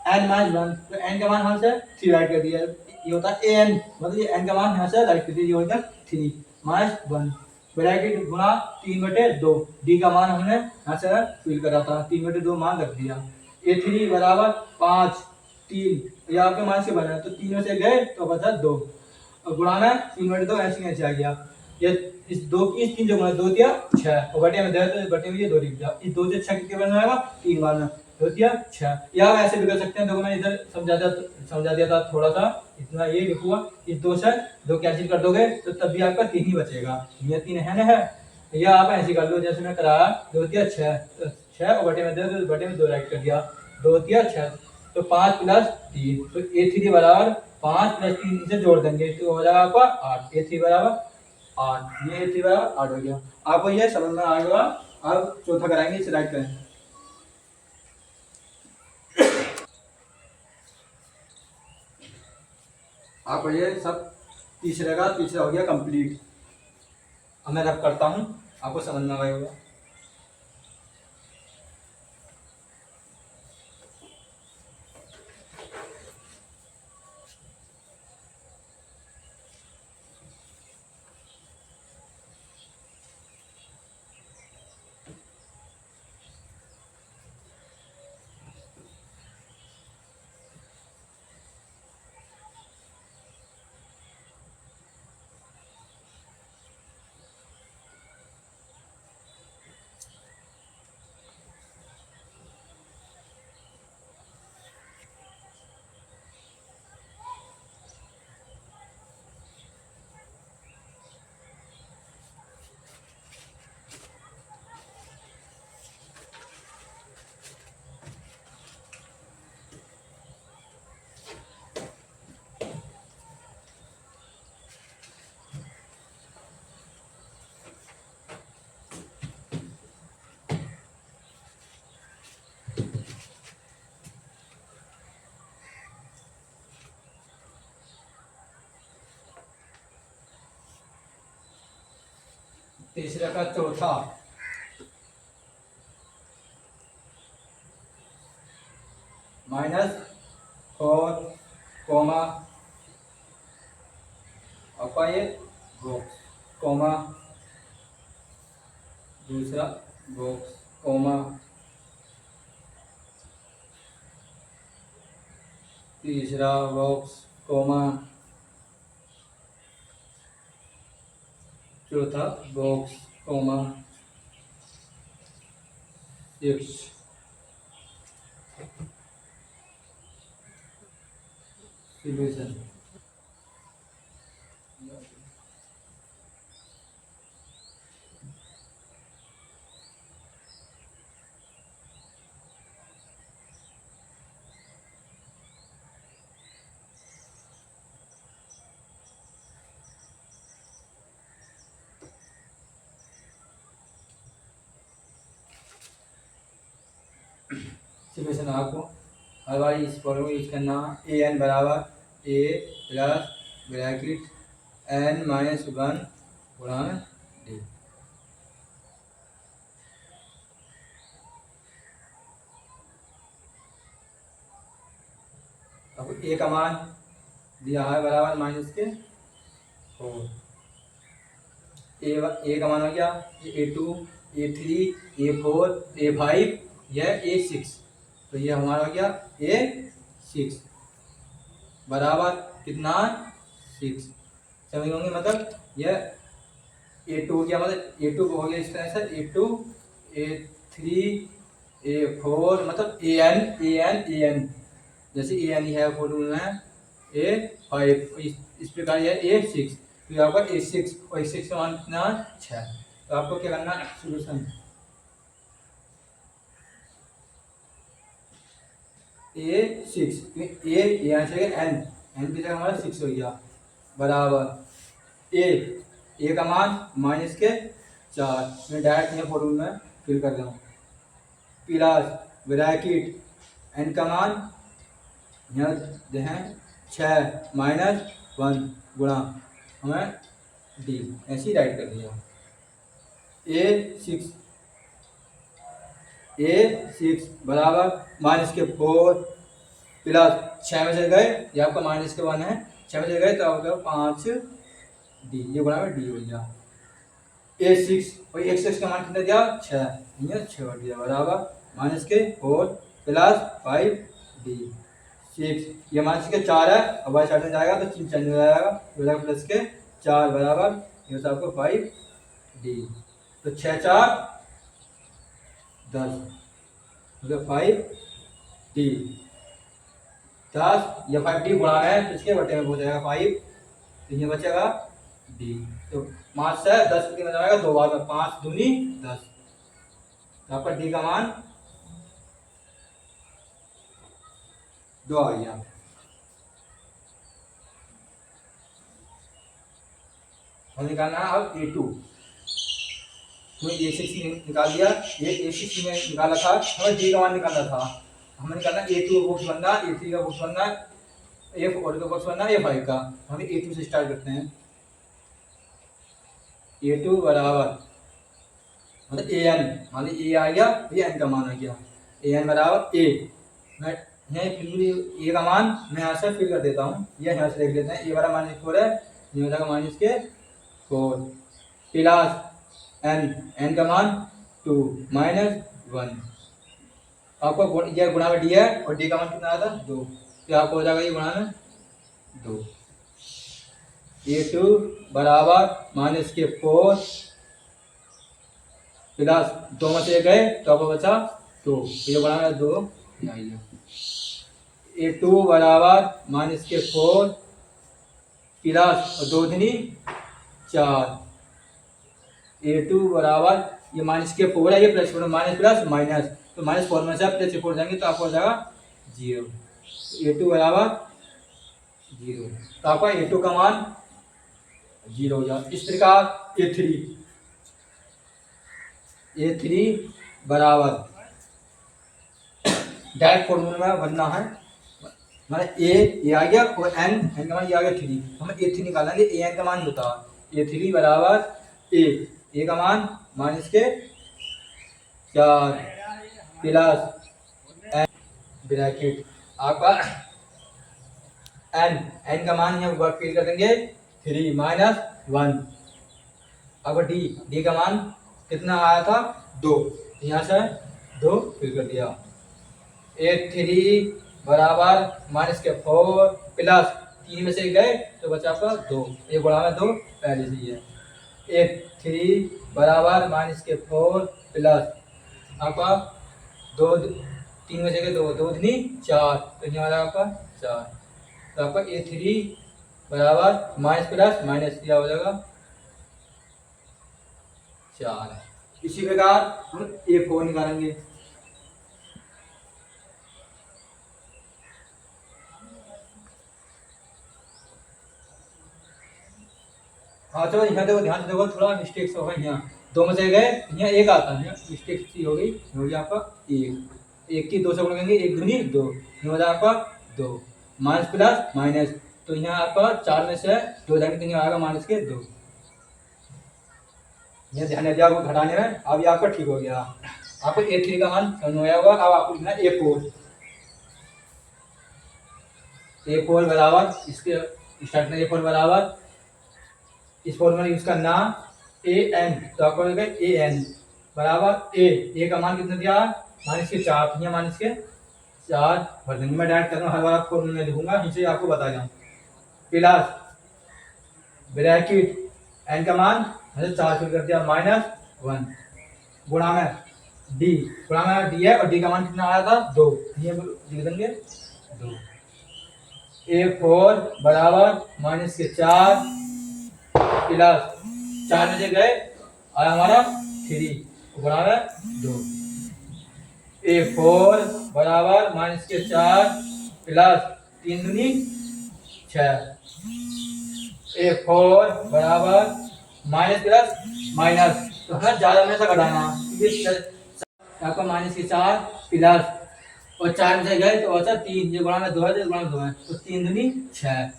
n माइनस 1, तो n का मान यहाँ से 3 राइट कर दिया। ये होता है an, मतलब ये n का मान यहाँ से राइट कर दिया, ये हो गया 3 माइनस 1 ब्रैकेट गुणा 3/2। d का मान हमने यहाँ से फिल करा था, 3/2 मान रख दिया। A3 बराबर 5 3, ये आपके मान से बना है, तो 3 में से गए तो बचा 2, और गुणा में 3/2 ऐसे आ गया। ये इस 2 की इस 3 जो गुणा 2 दिया 6, और बटे में दे तो बटे में ये 2 लिख दिया। इस 2 से 6 कितने बन जाएगा 3 बार में, 2 दिया 6। या आप ऐसे भी कर सकते हैं, देखो मैं इधर समझा दिया था थोड़ा सा, इतना ये लिखूंगा। इस 2 से 2 कैंसिल कर दोगे तो तब भी आपका 3 ही बचेगा, ये 3 है ना है। या आप ऐसे कर लो जैसे मैं कराया, 2 दिया 6, 6 और बटे में दे तो बटे में 2 राइट कर दिया, 2 दिया 6, तो 5 प्लस 3, तो A3 बराबर 5 प्लस 3 से जोड़ देंगे तो हो जाएगा आपका 8। A3 बराबर 8, ये A3 बराबर 8 हो गया। आपको ये समझ में आ गया। अब चौथा कराएंगे, इसे राइट करें। आपको ये सब तीसरा हो गया कंप्लीट। अब मैं रब करता हूँ, आपको समझ में आया होगा। तीसरा का चौथा -4 कोमा ये बॉक्स कोमा दूसरा बॉक्स कोमा तीसरा बॉक्स कोमा चौथा बॉक्स कोमा 6 सॉल्यूशन। सॉल्यूशन आपको हर बार इस फॉर्मूला यूज करना। AN बराबर A plus bracket n minus 1 गुणा D। अब A का मान दिया है बराबर माइनस के 4। ए का मान हो गया A2 A3 A4 A5 यह A6, तो ये हमारा हो गया A6 बराबर कितना 6। समझ होंगे मतलब यह A2 हो गया, मतलब A2 हो गया इस तरह से A2 A3 A4 मतलब AN जैसे AN ही है फॉर्मूला में A5 इस प्रकार यह A6, तो आपका A6 और A6 का मान कितना 6। तो आपको क्या करना है सोल्यूशन A6 A यहाँ से N की जगह हमारा 6 हो गया बराबर ए का मान माइनस के 4, मैं डायरेक्ट यहाँ फॉर्मूला में फिल कर रहा हूँ प्लस ब्रैकेट एन का मान यहाँ जो है 6 माइनस 1 गुणा हमें डी, ऐसे ही राइट कर दिया A6 बराबर माइनस के 4 प्लस 6 में से गए, ये आपका माइनस के 1 है, 6 में से गए तो आपका 5 डी, ये गुणा में डी हो गया A6 और A6 का मान कितना दिया 6, ये 6 दिया बराबर माइनस के 4 प्लस 5 डी 6, ये माइनस के 4 है और बाई साइड में जाएगा तो 3 चेंज हो जाएगा प्लस के 4 बराबर ये होता है आपको 5 डी, तो 6 4 10 मतलब 5 डी 10, ये 5 डी गुणा है तो इसके बटे में हो जाएगा 5, तो ये बचेगा डी, तो 5 से 10 कितना जाएगा 2 बार में 5 दूनी 10, तो आपका डी का मान 2 आ गया। हम निकालना है अब A2, तो A6 निकाल दिया, ये A6 में निकाला था, हमें डी का मान निकालना था, हमें निकालना A2 का बॉक्स बनना, A3 का बॉक्स बनना, A4 का बॉक्स बनना, A5 का, हम A2 से स्टार्ट करते हैं। A2 बराबर मतलब AN, मान ली A आ गया, ये N का मान आ गया, AN बराबर A, मैं यहाँ फिर A का मान मैं यहाँ से फिल कर देता हूँ, ये यहाँ से लिख देते हैं, A बराबर माइनस 4 है, ये हो जाएगा माइनस के 4 प्लस N का मान 2 माइनस 1, आपको यह गुणा में डी है और डी का मान कितना आता है 2, तो आपको हो जाएगा ये गुणा में 2, A2 बराबर माइनस के 4 प्लस 2 में से गए तो आपको बचा 2, ये गुणा में 2 A2 बराबर माइनस के 4 प्लस 2 दूनी 4, A2 बराबर ये माइनस के 4 है, ये प्लस 4 माइनस प्लस माइनस, तो माइनस 4 में से आप प्लस 4 जाएंगे तो आपको हो जाएगा 0, A2 बराबर 0, तो आपका A2 का मान 0 हो जाए। इस प्रकार A3 बराबर डायरेक्ट फॉर्मूला में बनना है, मतलब ए आ गया और एन का मान ये आ गया 3, हमें A3 निकालना है, एन का मान होता है A3 बराबर ए का मान माइनस के 4 प्लस एन ब्रैकेट आपका एन का मान यहाँ वर्क फिल कर देंगे 3 माइनस 1, अब डी का मान कितना आया था 2, यहाँ से 2 फिल कर दिया, A3 बराबर माइनस के 4 प्लस 3 में से गए तो बचा आपका 2, ये गुणा में 2 पहले से ही है, A3 बराबर माइनस के 4 प्लस आपका 2 3 में से गए 2 दूनी 4, तो यहाँ वाला आपका 4, तो आपका A3 बराबर माइनस प्लस माइनस क्या हो जाएगा 4। इसी प्रकार हम A4 निकालेंगे, हाँ चलो यहाँ देखो ध्यान से देखो, थोड़ा मिस्टेक्स हो गई, यहाँ 2 में से गए यहाँ 1 आता है, मिस्टेक सी हो गई आपका 1 की 2 से गुणेंगे 1 दूनी 2, ये हो जाएगा आपका 2 माइनस प्लस माइनस, तो यहाँ आपका 4 में से 2 जाएंगे तो यहाँ आएगा माइनस के 2, यह ध्यान दिया आपको घटाने में, अब ये आपका ठीक हो गया, आपको A3 का मान समझ में आया होगा। अब आपको लिखना है A4 बराबर इसके स्टार्ट में A4 बराबर इस फॉर्मूला यूज करना AN, तो आपको मिलेगा AN बराबर A का मान कितना दिया -4, यहाँ -4 भर देंगे। मैं डायरेक्ट कर रहा हूँ, हर बार आपको फॉर्मूला लिखूंगा नीचे आपको बता रहा हूँ। प्लस ब्रैकेट n का मान 4 फिल कर दिया -1 गुणा में d, गुणा में d है और d का मान कितना आया था 2, ये लिख देंगे 2। A4 बराबर -4 प्लस 4 में से गए आया हमारा 3 गुणा में 2। A4 बराबर -4 प्लस 3 दूनी 6। A4 बराबर माइनस प्लस माइनस, तो हमें ज्यादा में से घटाना आपका -4 प्लस और 4 में से गए तो अच्छा 3, ये गुणा में 2 है तो गुणा में 2 है, तो 3 दूनी 6।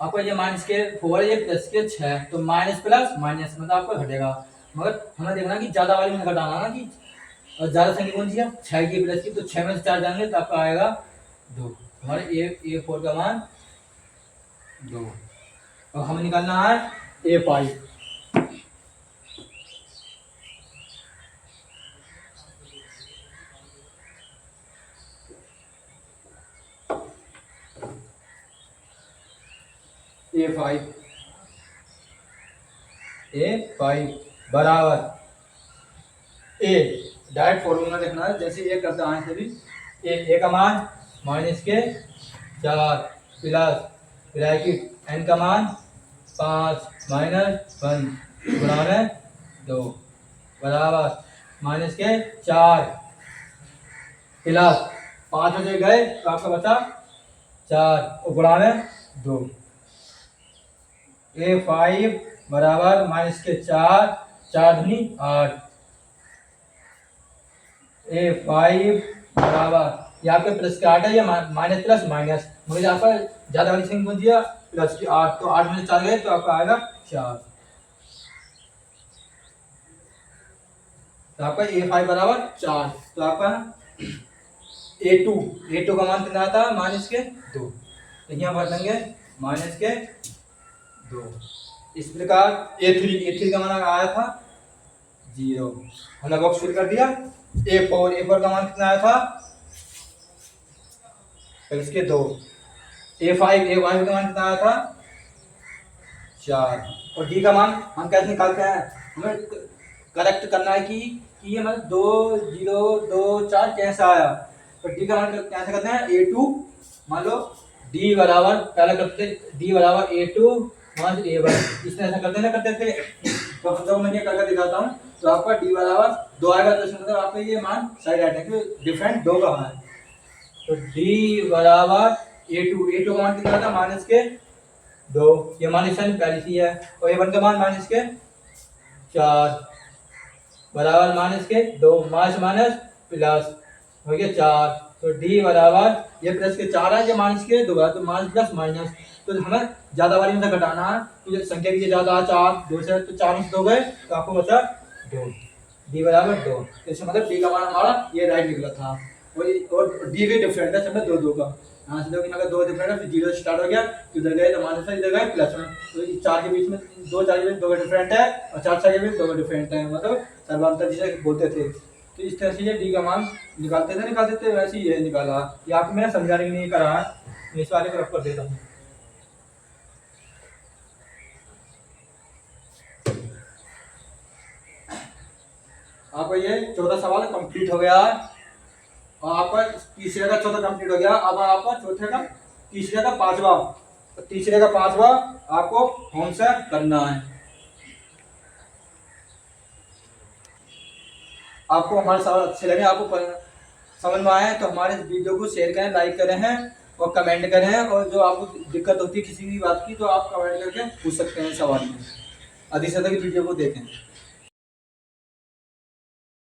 आपको ये -4 ये प्लस के 6, तो माइनस प्लस माइनस मतलब आपको घटेगा। मगर हमें देखना कि ज्यादा वाली में घटाना ना कि, और ज्यादा संख्या कौन सी है 6 की प्लस की, तो 6 में से 4 जाएंगे तो आपका आएगा 2। हमारे A4 का मान 2। और हमें निकालना है A5। A5 बराबर A, डायरेक्ट फॉर्मूला लिखना है जैसे ये करता है सभी। A का मान -4 प्लस ब्रैकेट n का मान 5 -1 गुणा में 2 बराबर -4 प्लस 5 में से गए तो आपका बचा 4 और गुणा में 2। A5 बराबर -4 4 दूनी 8। A5 बराबर यहाँ पे प्लस के 8 है, ये माइनस प्लस माइनस, मुझे यहाँ पर ज्यादा वाली संख्या कौन दिया प्लस की 8, तो 8 में से 4 गए तो आपका आएगा 4। तो आपका A5 बराबर 4। तो आपका A2 का मान कितना आता है -2, तो यहाँ भर देंगे -2। इस प्रकार A3 का मान आया था 0, हमने बॉक्स फिल कर दिया। A4 का मान कितना आया था इसके 2। A5 का मान कितना आया था 4। और D का मान हम कैसे निकालते हैं, हमें करेक्ट करना है कि ये मतलब 2 0 2 4 कैसे आया, तो D का मान कैसे करते हैं A2 मान लो D बराबर पहले करते D बराबर A2 मान A1, इसमें ऐसा करते ना करते थे, तो हम लोग मैं ये करके दिखाता हूँ। तो आपका D बराबर 2 आएगा, तो इसका मतलब आपका ये मान साइड आइट है कि डिफरेंट 2 का मान। तो D बराबर A2 का मान कितना था -2, ये मान निशान पहले ही है, और A1 का मान -4 बराबर -2 माइनस प्लस हो गया 4। तो D बराबर ये प्लस के 4 है, ये -2 है, तो माइनस प्लस माइनस, तो हमें ज्यादा वाली में से घटाना है, तो संख्या की ज्यादा है 4 2 से, तो 4 में से 2 गए तो आपको बचा 2। D बराबर 2, तो इसका मतलब D का मान हमारा ये राइट निकला था। और D भी डिफरेंट है सब 2 का, यहाँ से देखिए अगर 2 डिफरेंट है फिर 0 से स्टार्ट हो गया, इधर गए तो माइनस में, इधर गए प्लस में, तो इस 4 के बीच में 2 4 के बीच 2 का डिफरेंट है, और 4 4 के बीच 2 का डिफरेंट है, मतलब सर्वांतर जिसे बोलते थे। तो इस तरह से ये D का मान निकालते थे वैसे ही ये निकाला। ये आपको मैंने समझाने के लिए नहीं करा है, इस वाले को रख कर देता हूँ। आपका ये चौथा सवाल कंप्लीट हो गया है, और आपका तीसरे का चौथा कंप्लीट हो गया। अब आपका चौथे का तीसरे का पांचवा, तो तीसरे का पांचवा आपको होम से करना है। आपको हमारे सवाल अच्छे लगे, आपको समझ में आए तो हमारे वीडियो को शेयर करें, लाइक करें हैं और कमेंट करें हैं, और जो आपको दिक्कत होती है किसी भी बात की तो आप कमेंट करके पूछ सकते हैं सवाल में। अधिक से अधिक वीडियो को देखें।